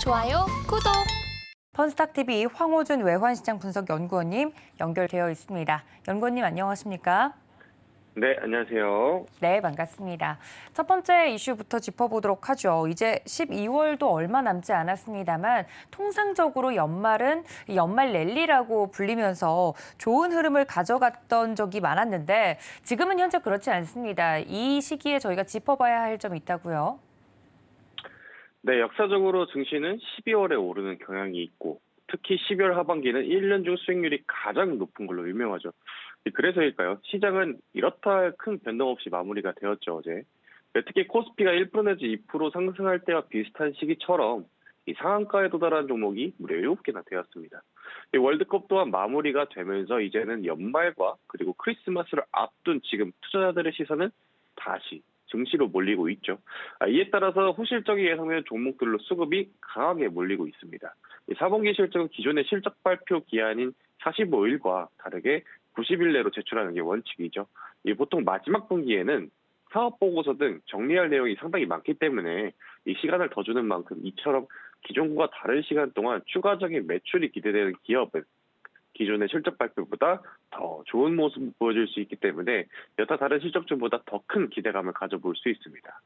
좋아요, 구독. 펀스탁TV 황호준 외환시장 분석 연구원님 연결되어 있습니다. 연구원님 안녕하십니까? 네, 안녕하세요. 네, 반갑습니다. 첫 번째 이슈부터 짚어보도록 하죠. 이제 12월도 얼마 남지 않았습니다만 통상적으로 연말은 연말 랠리라고 불리면서 좋은 흐름을 가져갔던 적이 많았는데 지금은 현재 그렇지 않습니다. 이 시기에 저희가 짚어봐야 할 점이 있다고요. 네, 역사적으로 증시는 12월에 오르는 경향이 있고 특히 12월 하반기는 1년 중 수익률이 가장 높은 걸로 유명하죠. 그래서일까요? 시장은 이렇다 할 큰 변동 없이 마무리가 되었죠, 어제. 특히 코스피가 1% 내지 2% 상승할 때와 비슷한 시기처럼 이 상한가에 도달한 종목이 무려 7개나 되었습니다. 이 월드컵 또한 마무리가 되면서 이제는 연말과 그리고 크리스마스를 앞둔 지금 투자자들의 시선은 다시 증시로 몰리고 있죠. 이에 따라서 호실적이 예상되는 종목들로 수급이 강하게 몰리고 있습니다. 4분기 실적은 기존의 실적 발표 기한인 45일과 다르게 90일 내로 제출하는 게 원칙이죠. 보통 마지막 분기에는 사업 보고서 등 정리할 내용이 상당히 많기 때문에 이 시간을 더 주는 만큼 이처럼 기존과 다른 시간 동안 추가적인 매출이 기대되는 기업은 기존의 실적 발표보다 더 좋은 모습을 보여줄 수 있기 때문에 여타 다른 실적주보다 더 큰 기대감을 가져볼 수 있습니다.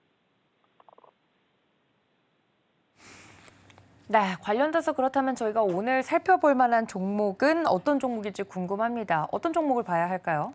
네, 관련돼서 그렇다면 저희가 오늘 살펴볼 만한 종목은 어떤 종목일지 궁금합니다. 어떤 종목을 봐야 할까요?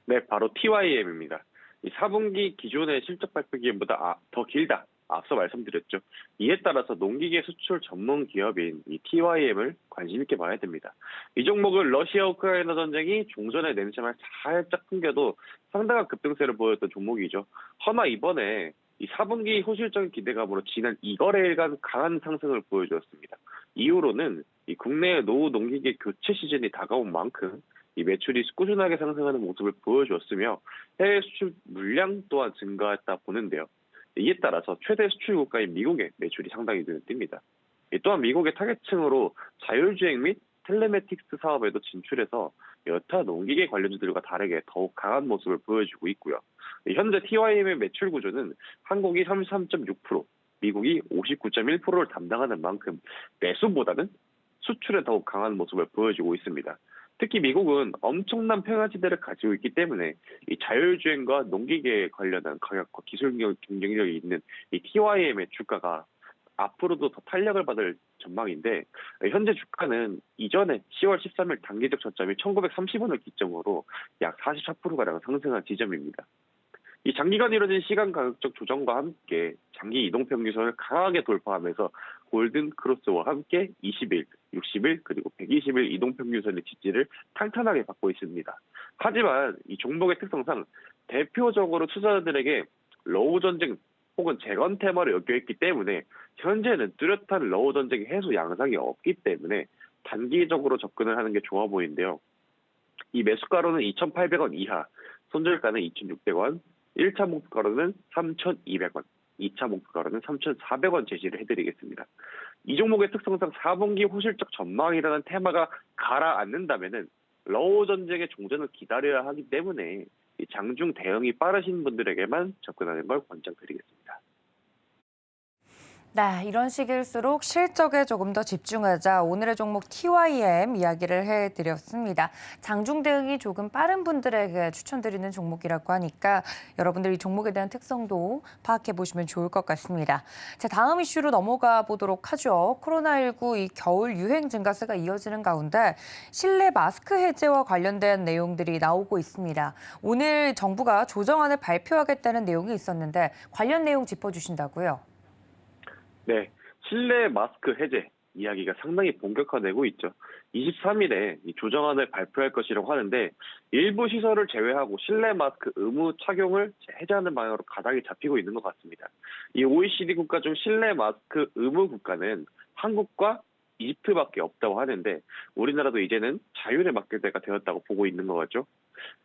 네, 바로 TYM입니다. 이 4분기 기존의 실적 발표 기간보다 더 길다. 앞서 말씀드렸죠. 이에 따라서 농기계 수출 전문 기업인 이 TYM을 관심 있게 봐야 됩니다. 이 종목은 러시아 우크라이나 전쟁이 종전의 냄새만 살짝 풍겨도 상당한 급등세를 보였던 종목이죠. 허나 이번에 이 4분기 호실적인 기대감으로 지난 2거래일간 강한 상승을 보여주었습니다. 이후로는 이 국내의 노후 농기계 교체 시즌이 다가온 만큼 이 매출이 꾸준하게 상승하는 모습을 보여주었으며 해외 수출 물량 또한 증가했다 보는데요. 이에 따라서 최대 수출 국가인 미국의 매출이 상당히 눈에 띕니다. 또한 미국의 타겟층으로 자율주행 및 텔레매틱스 사업에도 진출해서 여타 농기계 관련주들과 다르게 더욱 강한 모습을 보여주고 있고요. 현재 TYM의 매출 구조는 한국이 33.6%, 미국이 59.1%를 담당하는 만큼 매수보다는 수출에 더욱 강한 모습을 보여주고 있습니다. 특히 미국은 엄청난 평야지대를 가지고 있기 때문에 이 자율주행과 농기계에 관련한 가격과 기술 경쟁력이 있는 이 TYM의 주가가 앞으로도 더 탄력을 받을 전망인데 현재 주가는 이전에 10월 13일 단기적 저점이 1930원을 기점으로 약 44%가량 상승한 지점입니다. 이 장기간 이뤄진 시간 가격적 조정과 함께 장기 이동평균선을 강하게 돌파하면서 골든 크로스와 함께 20일, 60일 그리고 120일 이동평균선의 지지를 탄탄하게 받고 있습니다. 하지만 이 종목의 특성상 대표적으로 투자자들에게 러우 전쟁 혹은 재건 테마를 엮여있기 때문에 현재는 뚜렷한 러우 전쟁 해소 양상이 없기 때문에 단기적으로 접근을 하는 게 좋아 보이는데요. 이 매수가로는 2,800원 이하, 손절가는 2,600원, 1차 목표가로는 3,200원, 2차 목표가로는 3,400원 제시를 해드리겠습니다. 이 종목의 특성상 4분기 호실적 전망이라는 테마가 가라앉는다면은 러우 전쟁의 종전을 기다려야 하기 때문에 이 장중 대응이 빠르신 분들에게만 접근하는 걸 권장드리겠습니다. 네, 이런 시기일수록 실적에 조금 더 집중하자 오늘의 종목 TYM 이야기를 해드렸습니다. 장중 대응이 조금 빠른 분들에게 추천드리는 종목이라고 하니까 여러분들 이 종목에 대한 특성도 파악해 보시면 좋을 것 같습니다. 자, 다음 이슈로 넘어가 보도록 하죠. 코로나19 이 겨울 유행 증가세가 이어지는 가운데 실내 마스크 해제와 관련된 내용들이 나오고 있습니다. 오늘 정부가 조정안을 발표하겠다는 내용이 있었는데 관련 내용 짚어주신다고요? 네, 실내 마스크 해제 이야기가 상당히 본격화되고 있죠. 23일에 이 조정안을 발표할 것이라고 하는데 일부 시설을 제외하고 실내 마스크 의무 착용을 해제하는 방향으로 가닥이 잡히고 있는 것 같습니다. 이 OECD 국가 중 실내 마스크 의무 국가는 한국과 이집트밖에 없다고 하는데 우리나라도 이제는 자율에 맡길 때가 되었다고 보고 있는 것 같죠.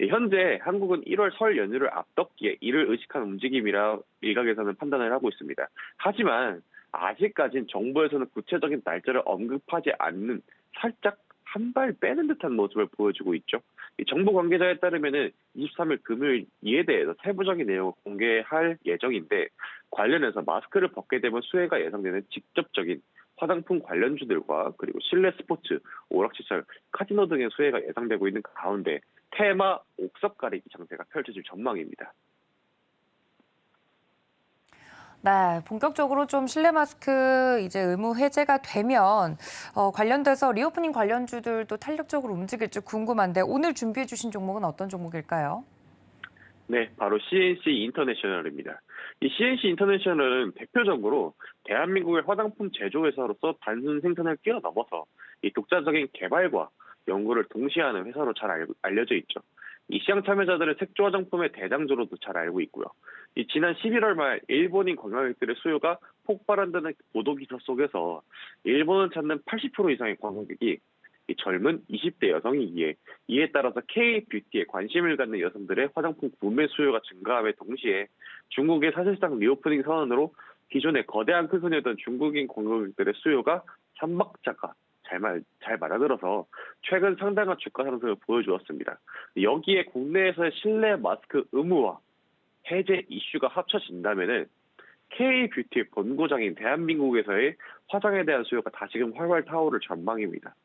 현재 한국은 1월 설 연휴를 앞뒀기에 이를 의식한 움직임이라 일각에서는 판단을 하고 있습니다. 하지만 아직까진 정부에서는 구체적인 날짜를 언급하지 않는 살짝 한 발 빼는 듯한 모습을 보여주고 있죠. 이 정부 관계자에 따르면은 23일 금요일 이에 대해서 세부적인 내용을 공개할 예정인데 관련해서 마스크를 벗게 되면 수혜가 예상되는 직접적인 화장품 관련주들과 그리고 실내 스포츠, 오락시설, 카지노 등의 수혜가 예상되고 있는 가운데 테마 옥석 가리기 장세가 펼쳐질 전망입니다. 네, 본격적으로 좀 실내 마스크 이제 의무 해제가 되면 관련돼서 리오프닝 관련주들도 탄력적으로 움직일지 궁금한데 오늘 준비해 주신 종목은 어떤 종목일까요? 네, 바로 CNC 인터내셔널입니다. 이 CNC 인터내셔널은 대표적으로 대한민국의 화장품 제조회사로서 단순 생산을 뛰어넘어서 이 독자적인 개발과 연구를 동시에 하는 회사로 잘 알려져 있죠. 이 시장 참여자들은 색조 화장품의 대장주로도 잘 알고 있고요. 이 지난 11월 말 일본인 관광객들의 수요가 폭발한다는 보도 기사 속에서 일본을 찾는 80% 이상의 관광객이 이 젊은 20대 여성이기에 이에 따라서 K-뷰티에 관심을 갖는 여성들의 화장품 구매 수요가 증가함에 동시에 중국의 사실상 리오프닝 선언으로 기존의 거대한 큰 손이었던 중국인 관광객들의 수요가 삼박자가 잘 맞아들어서 최근 상당한 주가 상승을 보여주었습니다. 여기에 국내에서의 실내 마스크 의무화 해제 이슈가 합쳐진다면은 K-뷰티의 본고장인 대한민국에서의 화장에 대한 수요가 다시금 활활 타오를 전망입니다.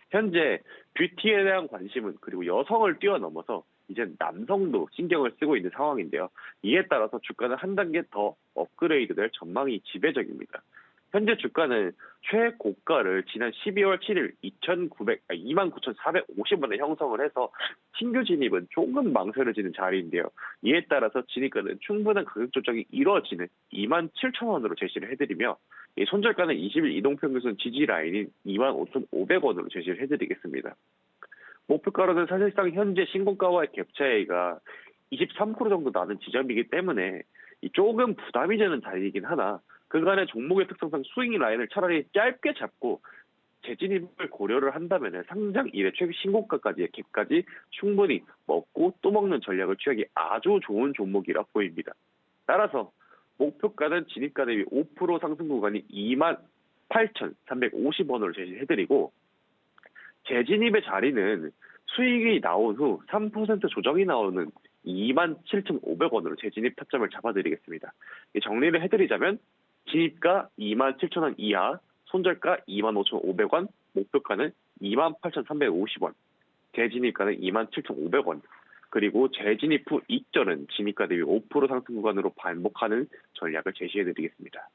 현재 뷰티에 대한 관심은 그리고 여성을 뛰어넘어서 이제 남성도 신경을 쓰고 있는 상황인데요. 이에 따라서 주가는 한 단계 더 업그레이드될 전망이 지배적입니다. 현재 주가는 최고가를 지난 12월 7일 29,450원에 형성을 해서 신규 진입은 조금 망설여지는 자리인데요. 이에 따라서 진입가는 충분한 가격 조정이 이루어지는 27,000원으로 제시를 해드리며 이 손절가는 20일 이동평균선 지지 라인인 25,500원으로 제시를 해드리겠습니다. 목표가로는 사실상 현재 신고가와의 갭 차이가 23% 정도 나는 지점이기 때문에 조금 부담이 되는 자리이긴 하나 그간의 종목의 특성상 스윙 라인을 차라리 짧게 잡고 재진입을 고려를 한다면 상장 이래 최고 신고가까지의 갭까지 충분히 먹고 또 먹는 전략을 취하기 아주 좋은 종목이라 보입니다. 따라서 목표가는 진입가 대비 5% 상승 구간이 28,350원으로 제시해드리고 재진입의 자리는 수익이 나온 후 3% 조정이 나오는 27,500원으로 재진입 타점을 잡아드리겠습니다. 정리를 해드리자면 진입가 27,000원 이하, 손절가 25,500원, 목표가는 28,350원, 재진입가는 27,500원, 그리고 재진입 후 익절은 진입가 대비 5% 상승 구간으로 반복하는 전략을 제시해드리겠습니다.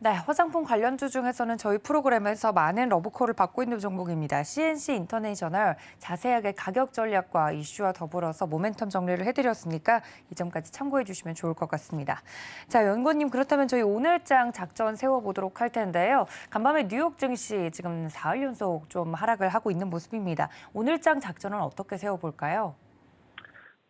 네, 화장품 관련주 중에서는 저희 프로그램에서 많은 러브콜을 받고 있는 종목입니다. CNC 인터내셔널 자세하게 가격 전략과 이슈와 더불어서 모멘텀 정리를 해드렸으니까 이 점까지 참고해 주시면 좋을 것 같습니다. 자, 연구원님 그렇다면 저희 오늘장 작전 세워보도록 할 텐데요. 간밤에 뉴욕 증시 지금 4일 연속 좀 하락을 하고 있는 모습입니다. 오늘장 작전은 어떻게 세워볼까요?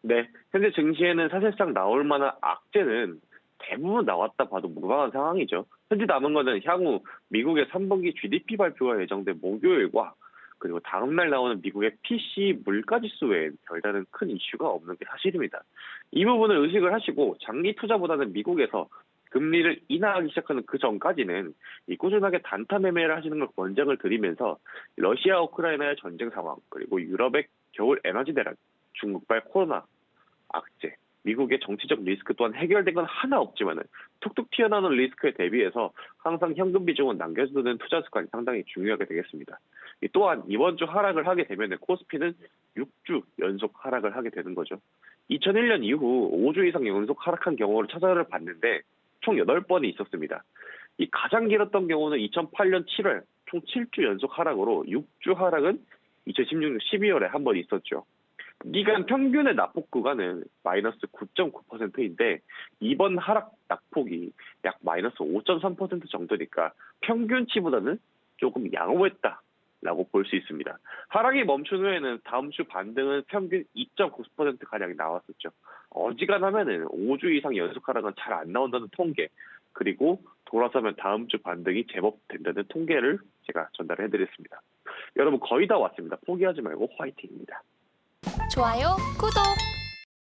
네, 현재 증시에는 사실상 나올 만한 악재는 대부분 나왔다 봐도 무방한 상황이죠. 현재 남은 것은 향후 미국의 3분기 GDP 발표가 예정된 목요일과 그리고 다음날 나오는 미국의 PC 물가지수 외엔 별다른 큰 이슈가 없는 게 사실입니다. 이 부분을 의식을 하시고 장기 투자보다는 미국에서 금리를 인하하기 시작하는 그 전까지는 이 꾸준하게 단타 매매를 하시는 걸 권장을 드리면서 러시아 우크라이나의 전쟁 상황 그리고 유럽의 겨울 에너지 대란, 중국발 코로나 악재, 미국의 정치적 리스크 또한 해결된 건 하나 없지만은 툭툭 튀어나오는 리스크에 대비해서 항상 현금 비중은 남겨두는 투자 습관이 상당히 중요하게 되겠습니다. 또한 이번 주 하락을 하게 되면 코스피는 6주 연속 하락을 하게 되는 거죠. 2001년 이후 5주 이상 연속 하락한 경우를 찾아를 봤는데 총 8번이 있었습니다. 이 가장 길었던 경우는 2008년 7월 총 7주 연속 하락으로 6주 하락은 2016년 12월에 한 번 있었죠. 기간 평균의 낙폭 구간은 마이너스 9.9%인데 이번 하락 낙폭이 약 마이너스 5.3% 정도니까 평균치보다는 조금 양호했다라고 볼 수 있습니다. 하락이 멈춘 후에는 다음 주 반등은 평균 2.9%가량이 나왔었죠. 어지간하면은 5주 이상 연속 하락은 잘 안 나온다는 통계 그리고 돌아서면 다음 주 반등이 제법 된다는 통계를 제가 전달해드렸습니다. 여러분 거의 다 왔습니다. 포기하지 말고 화이팅입니다. 좋아요, 구독!